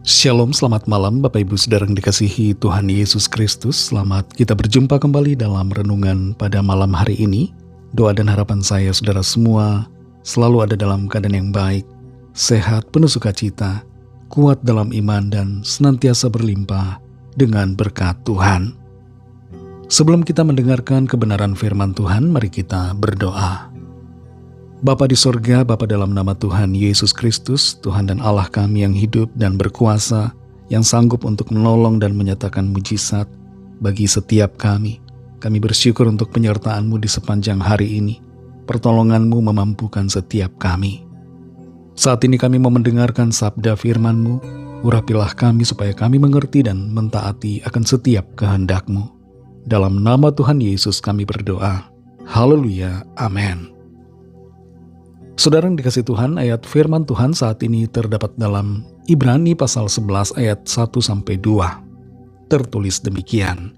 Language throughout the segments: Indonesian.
Shalom, selamat malam Bapak Ibu Saudara yang dikasihi Tuhan Yesus Kristus. Selamat kita berjumpa kembali dalam renungan pada malam hari ini. Doa dan harapan saya saudara semua selalu ada dalam keadaan yang baik, sehat, penuh sukacita, kuat dalam iman dan senantiasa berlimpah dengan berkat Tuhan. Sebelum kita mendengarkan kebenaran firman Tuhan, mari kita berdoa. Bapa di sorga, Bapa dalam nama Tuhan Yesus Kristus, Tuhan dan Allah kami yang hidup dan berkuasa, yang sanggup untuk menolong dan menyatakan mujizat bagi setiap kami. Kami bersyukur untuk penyertaan-Mu di sepanjang hari ini. Pertolongan-Mu memampukan setiap kami. Saat ini kami mau mendengarkan sabda firman-Mu. Urapilah kami supaya kami mengerti dan mentaati akan setiap kehendak-Mu. Dalam nama Tuhan Yesus kami berdoa. Haleluya. Amin. Saudara yang dikasihi Tuhan, ayat firman Tuhan saat ini terdapat dalam Ibrani pasal 11 ayat 1-2. Tertulis demikian.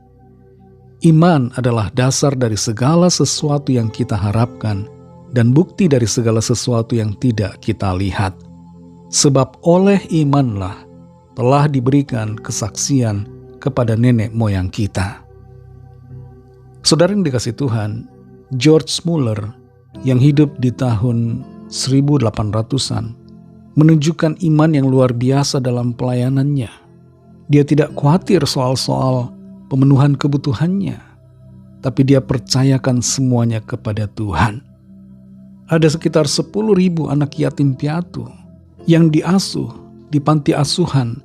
Iman adalah dasar dari segala sesuatu yang kita harapkan dan bukti dari segala sesuatu yang tidak kita lihat. Sebab oleh imanlah telah diberikan kesaksian kepada nenek moyang kita. Saudara yang dikasihi Tuhan, George Muller yang hidup di tahun 1800-an menunjukkan iman yang luar biasa dalam pelayanannya. Dia tidak khawatir soal-soal pemenuhan kebutuhannya, tapi dia percayakan semuanya kepada Tuhan. Ada sekitar 10.000 anak yatim piatu yang diasuh di panti asuhan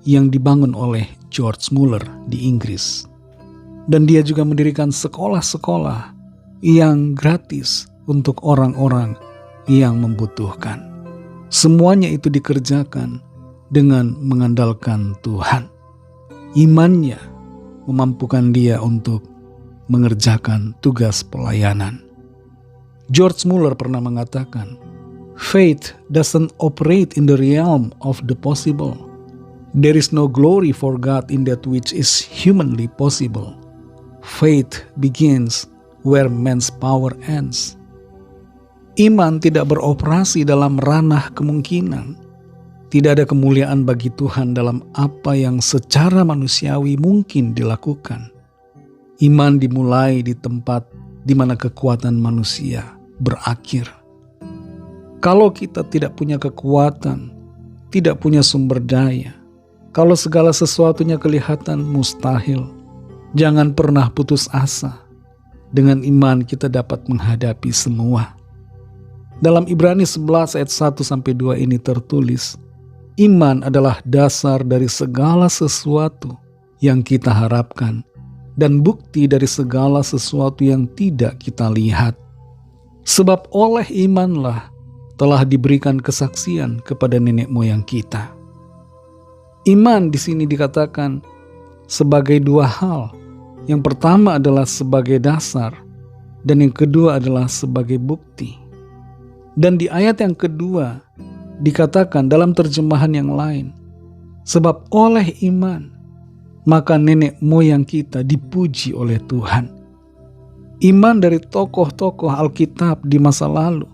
yang dibangun oleh George Muller di Inggris. Dan dia juga mendirikan sekolah-sekolah yang gratis untuk orang-orang yang membutuhkan. Semuanya itu dikerjakan dengan mengandalkan Tuhan. Imannya memampukan dia untuk mengerjakan tugas pelayanan. George Muller pernah mengatakan, "Faith doesn't operate in the realm of the possible. There is no glory for God in that which is humanly possible. Faith begins where man's power ends." Iman tidak beroperasi dalam ranah kemungkinan. Tidak ada kemuliaan bagi Tuhan dalam apa yang secara manusiawi mungkin dilakukan. Iman dimulai di tempat di mana kekuatan manusia berakhir. Kalau kita tidak punya kekuatan, tidak punya sumber daya, kalau segala sesuatunya kelihatan mustahil, jangan pernah putus asa. Dengan iman kita dapat menghadapi semua. Dalam Ibrani 11 ayat 1-2 ini tertulis, iman adalah dasar dari segala sesuatu yang kita harapkan dan bukti dari segala sesuatu yang tidak kita lihat. Sebab oleh imanlah telah diberikan kesaksian kepada nenek moyang kita. Iman di sini dikatakan sebagai dua hal. Yang pertama adalah sebagai dasar dan yang kedua adalah sebagai bukti. Dan di ayat yang kedua dikatakan dalam terjemahan yang lain, sebab oleh iman maka nenek moyang kita dipuji oleh Tuhan. Iman dari tokoh-tokoh Alkitab di masa lalu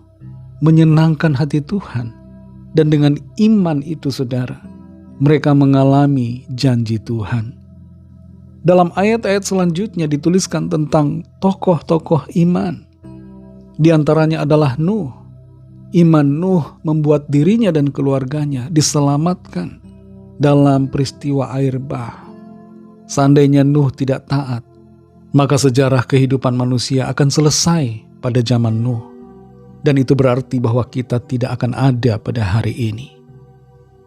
menyenangkan hati Tuhan. Dan dengan iman itu saudara, mereka mengalami janji Tuhan. Dalam ayat-ayat selanjutnya dituliskan tentang tokoh-tokoh iman. Di antaranya adalah Nuh. Iman Nuh membuat dirinya dan keluarganya diselamatkan dalam peristiwa air bah. Seandainya Nuh tidak taat, maka sejarah kehidupan manusia akan selesai pada zaman Nuh. Dan itu berarti bahwa kita tidak akan ada pada hari ini.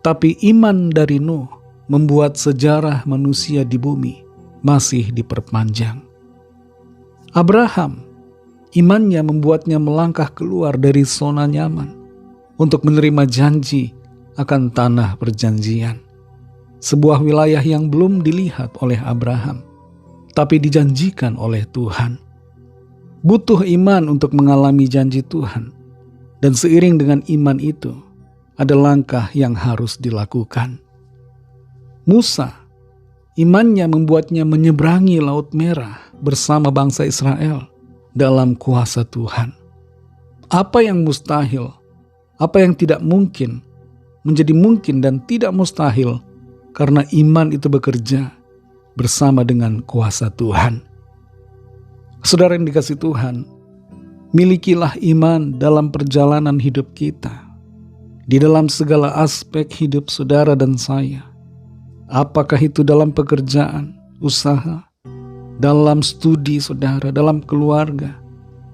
Tapi iman dari Nuh membuat sejarah manusia di bumi masih diperpanjang. Abraham, imannya membuatnya melangkah keluar dari zona nyaman untuk menerima janji akan tanah perjanjian. Sebuah wilayah yang belum dilihat oleh Abraham, tapi dijanjikan oleh Tuhan. Butuh iman untuk mengalami janji Tuhan. Dan seiring dengan iman itu, ada langkah yang harus dilakukan. Musa, imannya membuatnya menyeberangi Laut Merah bersama bangsa Israel dalam kuasa Tuhan. Apa yang mustahil, apa yang tidak mungkin, menjadi mungkin dan tidak mustahil karena iman itu bekerja bersama dengan kuasa Tuhan. Saudara yang dikasihi Tuhan, milikilah iman dalam perjalanan hidup kita. Di dalam segala aspek hidup saudara dan saya. Apakah itu dalam pekerjaan, usaha, dalam studi saudara, dalam keluarga,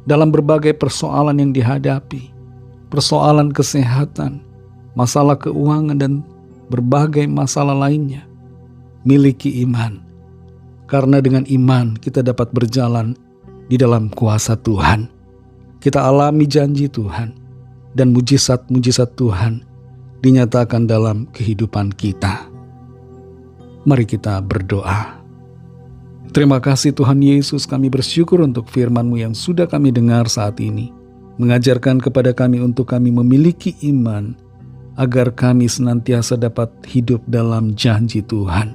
dalam berbagai persoalan yang dihadapi, persoalan kesehatan, masalah keuangan, dan berbagai masalah lainnya. Miliki iman. Karena dengan iman kita dapat berjalan di dalam kuasa Tuhan. Kita alami janji Tuhan. Dan mujizat-mujizat Tuhan dinyatakan dalam kehidupan kita. Mari kita berdoa. Terima kasih Tuhan Yesus, kami bersyukur untuk firman-Mu yang sudah kami dengar saat ini. Mengajarkan kepada kami untuk kami memiliki iman, agar kami senantiasa dapat hidup dalam janji Tuhan.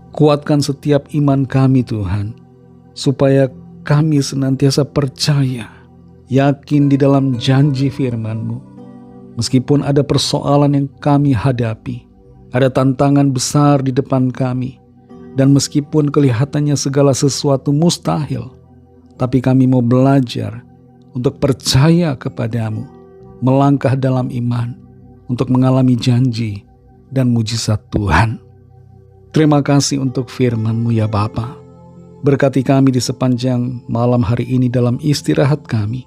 Kuatkan setiap iman kami Tuhan, supaya kami senantiasa percaya, yakin di dalam janji firman-Mu. Meskipun ada persoalan yang kami hadapi, ada tantangan besar di depan kami, dan meskipun kelihatannya segala sesuatu mustahil, tapi kami mau belajar untuk percaya kepadamu, melangkah dalam iman, untuk mengalami janji dan mujizat Tuhan. Terima kasih untuk firman-Mu ya Bapa. Berkati kami di sepanjang malam hari ini dalam istirahat kami.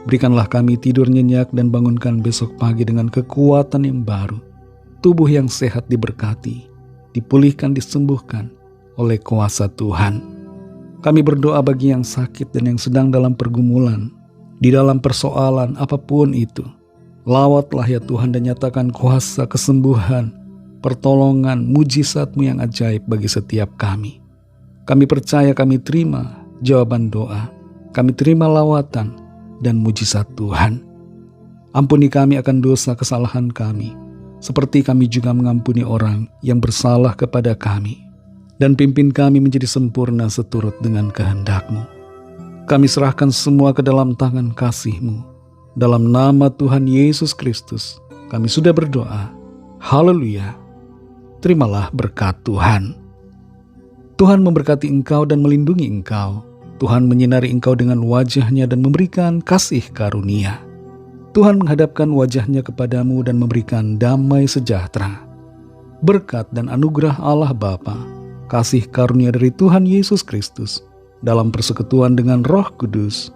Berikanlah kami tidur nyenyak dan bangunkan besok pagi dengan kekuatan yang baru. Tubuh yang sehat diberkati, dipulihkan, disembuhkan oleh kuasa Tuhan. Kami berdoa bagi yang sakit dan yang sedang dalam pergumulan, di dalam persoalan apapun itu. Lawatlah ya Tuhan dan nyatakan kuasa kesembuhan, pertolongan, mujizat-Mu yang ajaib bagi setiap kami. Kami percaya, kami terima jawaban doa, kami terima lawatan dan mujizat Tuhan. Ampuni kami akan dosa kesalahan kami, seperti kami juga mengampuni orang yang bersalah kepada kami. Dan pimpin kami menjadi sempurna seturut dengan kehendak-Mu. Kami serahkan semua ke dalam tangan kasih-Mu. Dalam nama Tuhan Yesus Kristus, kami sudah berdoa. Haleluya. Terimalah berkat Tuhan. Tuhan memberkati engkau dan melindungi engkau. Tuhan menyinari engkau dengan wajah-Nya dan memberikan kasih karunia. Tuhan menghadapkan wajah-Nya kepadamu dan memberikan damai sejahtera. Berkat dan anugerah Allah Bapa, kasih karunia dari Tuhan Yesus Kristus, dalam persekutuan dengan Roh Kudus,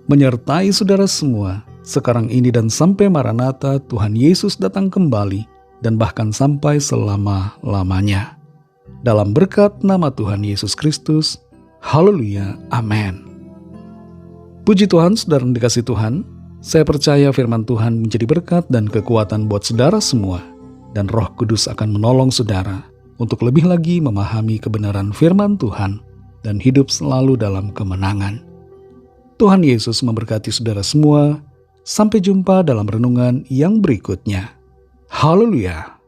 menyertai saudara semua, sekarang ini dan sampai Maranatha Tuhan Yesus datang kembali, dan bahkan sampai selama-lamanya. Dalam berkat nama Tuhan Yesus Kristus, haleluya, amin. Puji Tuhan, saudara yang dikasihi Tuhan, saya percaya firman Tuhan menjadi berkat dan kekuatan buat saudara semua, dan Roh Kudus akan menolong saudara untuk lebih lagi memahami kebenaran firman Tuhan dan hidup selalu dalam kemenangan. Tuhan Yesus memberkati saudara semua. Sampai jumpa dalam renungan yang berikutnya. Haleluya.